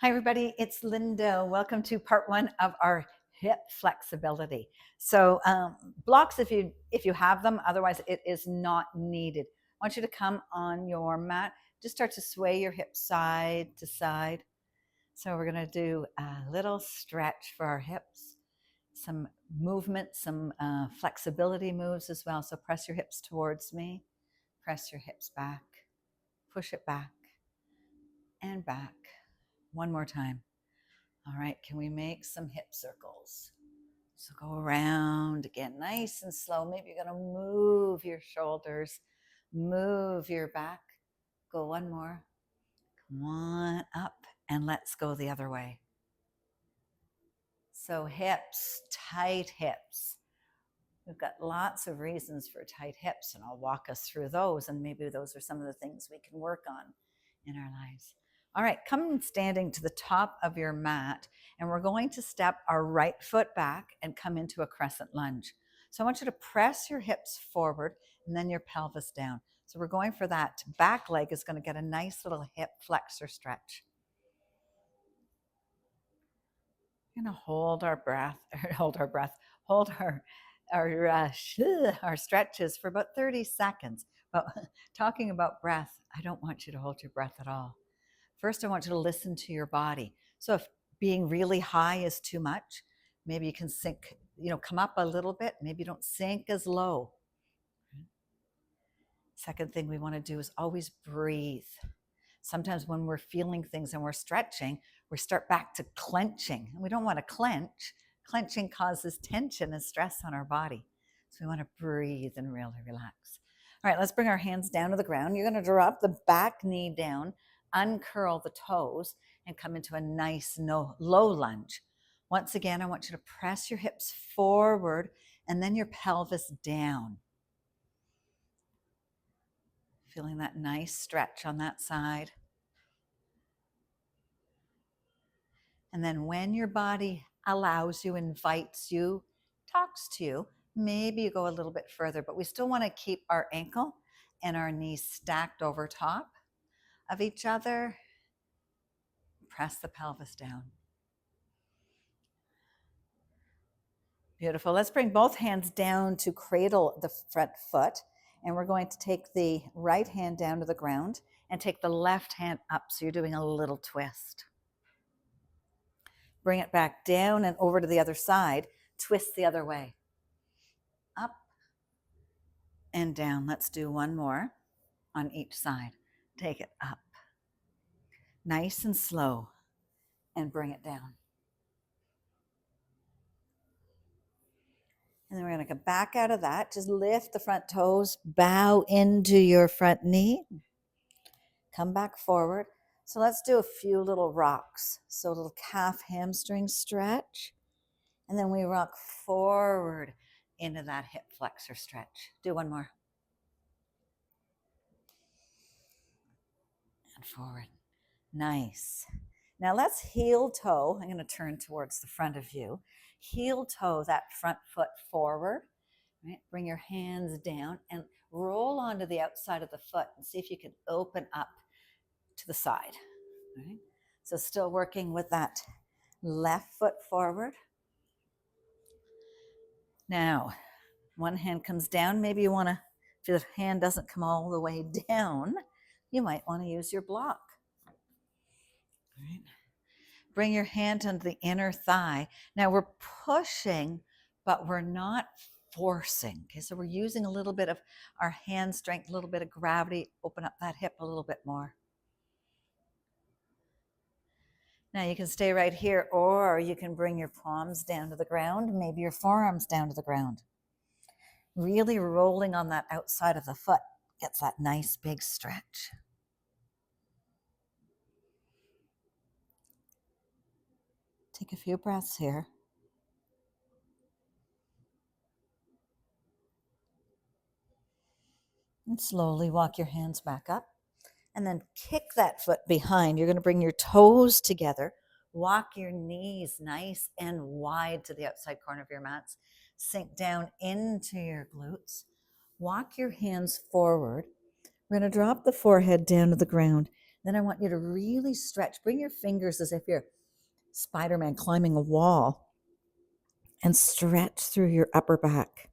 Hi, everybody. It's Linda. Welcome to part one of our hip flexibility. So blocks if you have them, otherwise it is not needed. I want you to come on your mat. Just start to sway your hips side to side. So we're going to do a little stretch for our hips, some movement, some flexibility moves as well. So press your hips towards me, press your hips back, push it back and back. One more time. All right, can we make some hip circles? So go around again, nice and slow. Maybe you're going to move your shoulders, move your back. Go one more. Come on up, and let's go the other way. So hips, tight hips. We've got lots of reasons for tight hips, and I'll walk us through those, and maybe those are some of the things we can work on in our lives. All right, come standing to the top of your mat, and we're going to step our right foot back and come into a crescent lunge. So I want you to press your hips forward and then your pelvis down. So we're going for that back leg is going to get a nice little hip flexor stretch. We're going to hold our breath, hold our stretches for about 30 seconds. But talking about breath, I don't want you to hold your breath at all. First, I want you to listen to your body. So if being really high is too much, maybe you can sink, come up a little bit. Maybe you don't sink as low. Second thing we want to do is always breathe. Sometimes when we're feeling things and we're stretching, we start back to clenching. And we don't want to clench. Clenching causes tension and stress on our body. So we want to breathe and really relax. All right, let's bring our hands down to the ground. You're going to drop the back knee down, uncurl the toes, and come into a nice low lunge. Once again, I want you to press your hips forward and then your pelvis down. Feeling that nice stretch on that side. And then when your body allows you, invites you, talks to you, maybe you go a little bit further, but we still want to keep our ankle and our knees stacked over top of each other. Press the pelvis down. Beautiful. Let's bring both hands down to cradle the front foot. And we're going to take the right hand down to the ground and take the left hand up. So you're doing a little twist. Bring it back down and over to the other side. Twist the other way. Up and down. Let's do one more on each side. Take it up. Nice and slow. And bring it down. And then we're going to come back out of that. Just lift the front toes. Bow into your front knee. Come back forward. So let's do a few little rocks. So a little calf hamstring stretch. And then we rock forward into that hip flexor stretch. Do one more. And forward. Nice. Now let's heel toe. I'm going to turn towards the front of you. Heel toe that front foot forward. Right? Bring your hands down and roll onto the outside of the foot and see if you can open up to the side. Right? So still working with that left foot forward. Now, one hand comes down. Maybe you want to, if your hand doesn't come all the way down, you might want to use your block. All right. Bring your hand under the inner thigh. Now we're pushing, but we're not forcing. Okay, so we're using a little bit of our hand strength, a little bit of gravity, open up that hip a little bit more. Now you can stay right here, or you can bring your palms down to the ground, maybe your forearms down to the ground. Really rolling on that outside of the foot gets that nice big stretch. Take a few breaths here. And slowly walk your hands back up. And then kick that foot behind. You're going to bring your toes together. Walk your knees nice and wide to the outside corner of your mats. Sink down into your glutes. Walk your hands forward. We're going to drop the forehead down to the ground. Then I want you to really stretch. Bring your fingers as if you're Spider-Man climbing a wall and stretch through your upper back.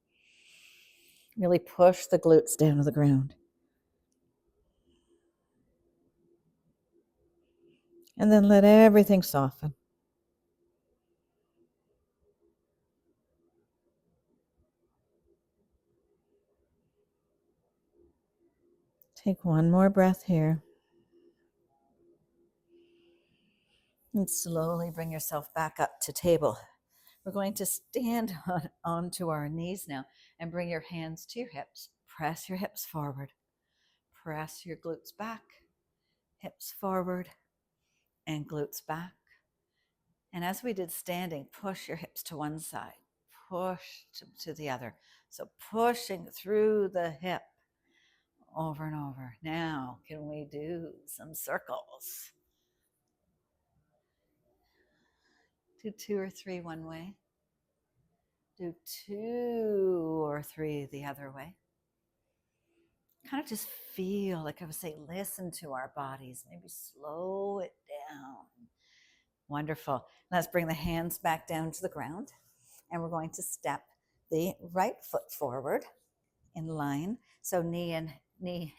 Really push the glutes down to the ground. And then let everything soften. Take one more breath here. And slowly bring yourself back up to table. We're going to stand onto our knees now and bring your hands to your hips. Press your hips forward. Press your glutes back. Hips forward and glutes back. And as we did standing, push your hips to one side. Push to the other. So pushing through the hip over and over. Now, can we do some circles? Do 2 or 3 one way. Do 2 or 3 the other way. Kind of just feel, like I was saying, listen to our bodies. Maybe slow it down. Wonderful. Let's bring the hands back down to the ground. And we're going to step the right foot forward in line. So knee and knee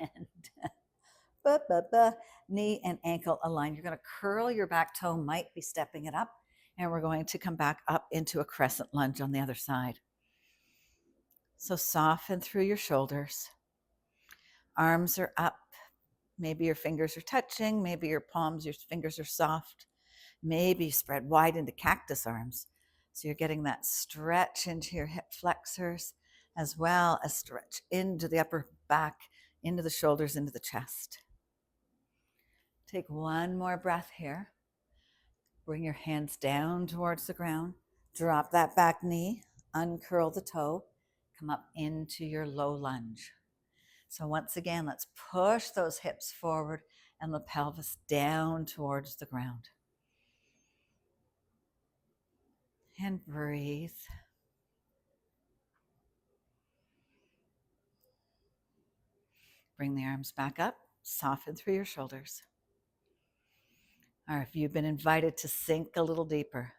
and ankle align. You're going to curl your back toe, might be stepping it up. And we're going to come back up into a crescent lunge on the other side. So soften through your shoulders. Arms are up. Maybe your fingers are touching. Maybe your palms, your fingers are soft. Maybe spread wide into cactus arms. So you're getting that stretch into your hip flexors, as well as stretch into the upper back, into the shoulders, into the chest. Take one more breath here. Bring your hands down towards the ground. Drop that back knee, uncurl the toe, come up into your low lunge. So once again, let's push those hips forward and the pelvis down towards the ground. And breathe. Bring the arms back up, soften through your shoulders. Or if you've been invited to sink a little deeper,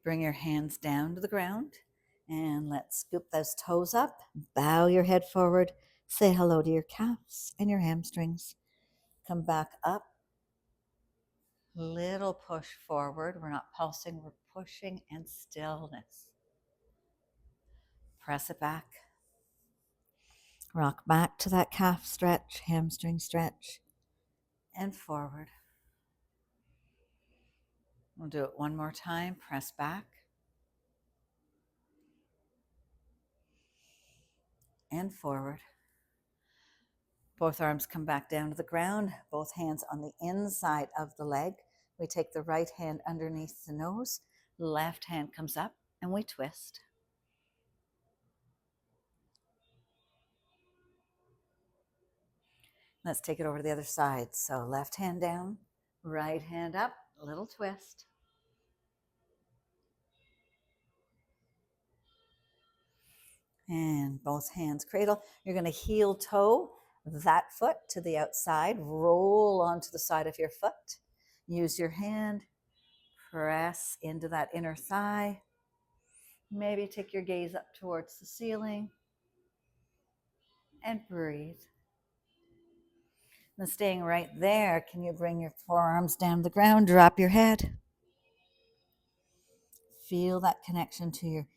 bring your hands down to the ground and let's scoop those toes up. Bow your head forward. Say hello to your calves and your hamstrings. Come back up. Little push forward. We're not pulsing, we're pushing, and stillness. Press it back. Rock back to that calf stretch, hamstring stretch, and forward. We'll do it one more time. Press back. And forward. Both arms come back down to the ground, both hands on the inside of the leg. We take the right hand underneath the nose, left hand comes up, and we twist. Let's take it over to the other side. So left hand down, right hand up, a little twist. And both hands cradle. You're going to heel toe that foot to the outside, roll onto the side of your foot. Use your hand, press into that inner thigh. Maybe take your gaze up towards the ceiling and breathe. And staying right there, can you bring your forearms down the ground, drop your head. Feel that connection to your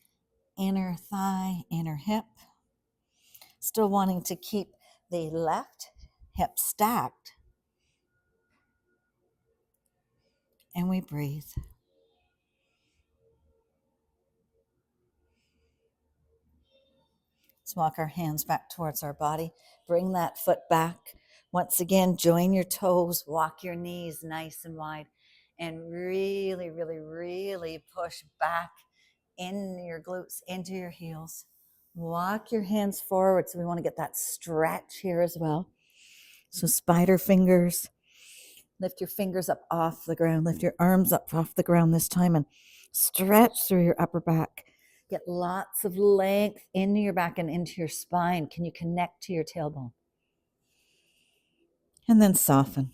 inner thigh, inner hip. Still wanting to keep the left hip stacked. And we breathe. Let's walk our hands back towards our body. Bring that foot back. Once again, join your toes, walk your knees nice and wide, and really, really, really push back in your glutes, into your heels. Walk your hands forward. So we want to get that stretch here as well. So spider fingers. Lift your fingers up off the ground. Lift your arms up off the ground this time and stretch through your upper back. Get lots of length into your back and into your spine. Can you connect to your tailbone? And then soften.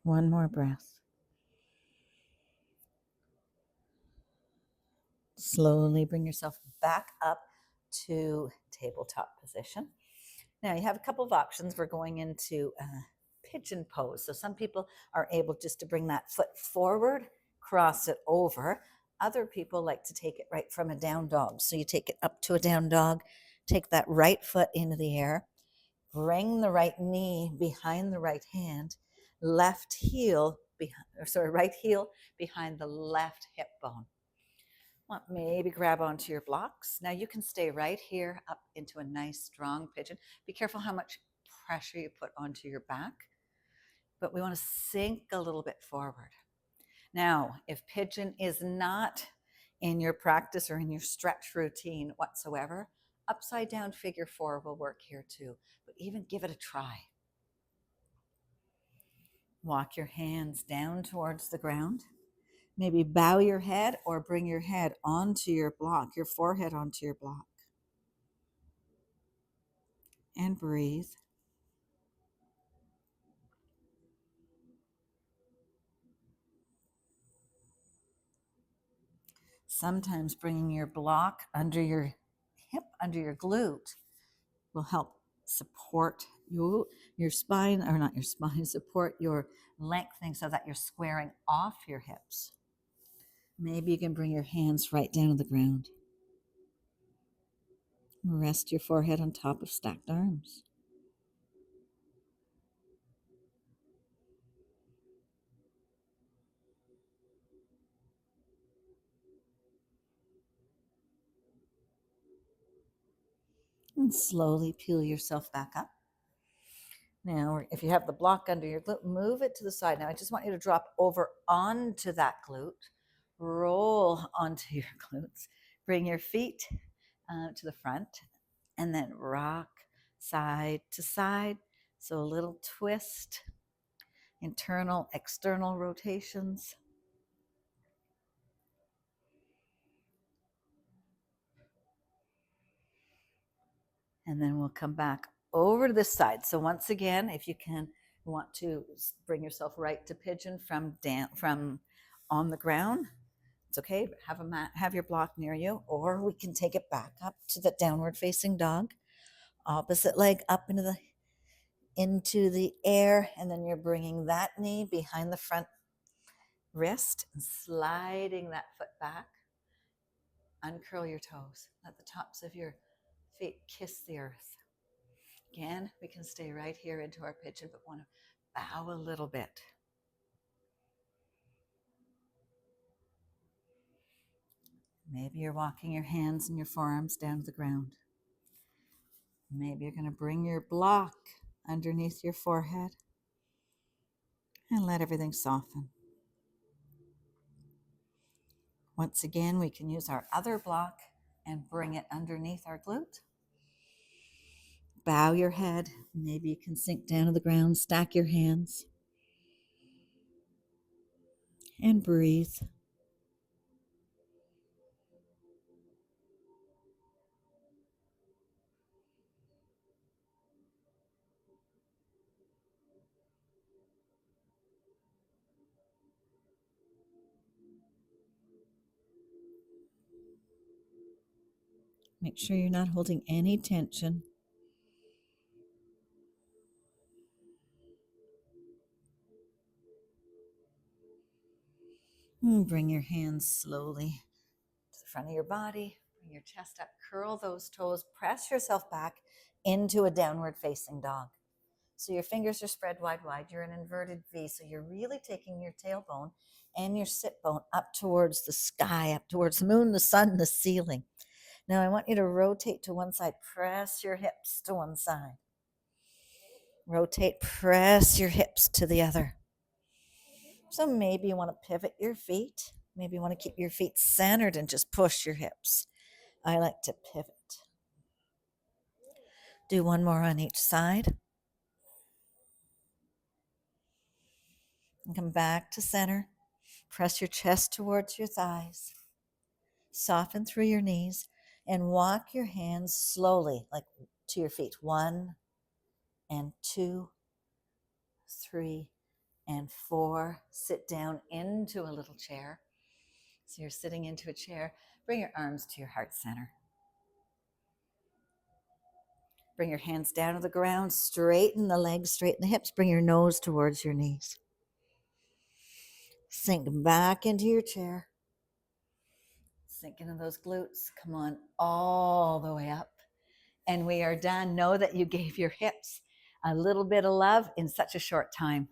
One more breath. Slowly bring yourself back up to tabletop position. Now you have a couple of options. We're going into pigeon pose. So some people are able just to bring that foot forward, cross it over. Other people like to take it right from a down dog. So you take it up to a down dog, take that right foot into the air, bring the right knee behind the right hand, left heel right heel behind the left hip bone. Well, maybe grab onto your blocks. Now you can stay right here up into a nice strong pigeon. Be careful how much pressure you put onto your back, but we want to sink a little bit forward. Now, if pigeon is not in your practice or in your stretch routine whatsoever, upside down figure four will work here too, but even give it a try. Walk your hands down towards the ground. Maybe bow your head or bring your head onto your block, your forehead onto your block. And breathe. Sometimes bringing your block under your hip, under your glute, will help support your spine, or not your spine, support your lengthening so that you're squaring off your hips. Maybe you can bring your hands right down to the ground. Rest your forehead on top of stacked arms. And slowly peel yourself back up. Now, if you have the block under your glute, move it to the side. Now, I just want you to drop over onto that glute, roll onto your glutes, bring your feet to the front, and then rock side to side. So a little twist, internal, external rotations. And then we'll come back over to this side. So once again, if you want to bring yourself right to pigeon from on the ground, it's okay. Have a mat, have your block near you, or we can take it back up to the downward facing dog. Opposite leg up into the air, and then you're bringing that knee behind the front wrist and sliding that foot back. Uncurl your toes. Let the tops of your feet kiss the earth. Again, we can stay right here into our pigeon, but want to bow a little bit. Maybe you're walking your hands and your forearms down to the ground. Maybe you're going to bring your block underneath your forehead and let everything soften. Once again, we can use our other block and bring it underneath our glute. Bow your head. Maybe you can sink down to the ground, stack your hands, and breathe. Make sure you're not holding any tension. And bring your hands slowly to the front of your body. Bring your chest up. Curl those toes. Press yourself back into a downward facing dog. So your fingers are spread wide. You're in inverted V. So you're really taking your tailbone and your sit bone up towards the sky, up towards the moon, the sun, the ceiling. Now I want you to rotate to one side. Press your hips to one side. Rotate, press your hips to the other. So maybe you want to pivot your feet. Maybe you want to keep your feet centered and just push your hips. I like to pivot. Do one more on each side. And come back to center. Press your chest towards your thighs. Soften through your knees and walk your hands slowly, like to your feet. 1 and 2, 3 and 4. Sit down into a little chair. So you're sitting into a chair. Bring your arms to your heart center. Bring your hands down to the ground. Straighten the legs, straighten the hips. Bring your nose towards your knees. Sink back into your chair. Sink into those glutes. Come on all the way up. And we are done. Know that you gave your hips a little bit of love in such a short time.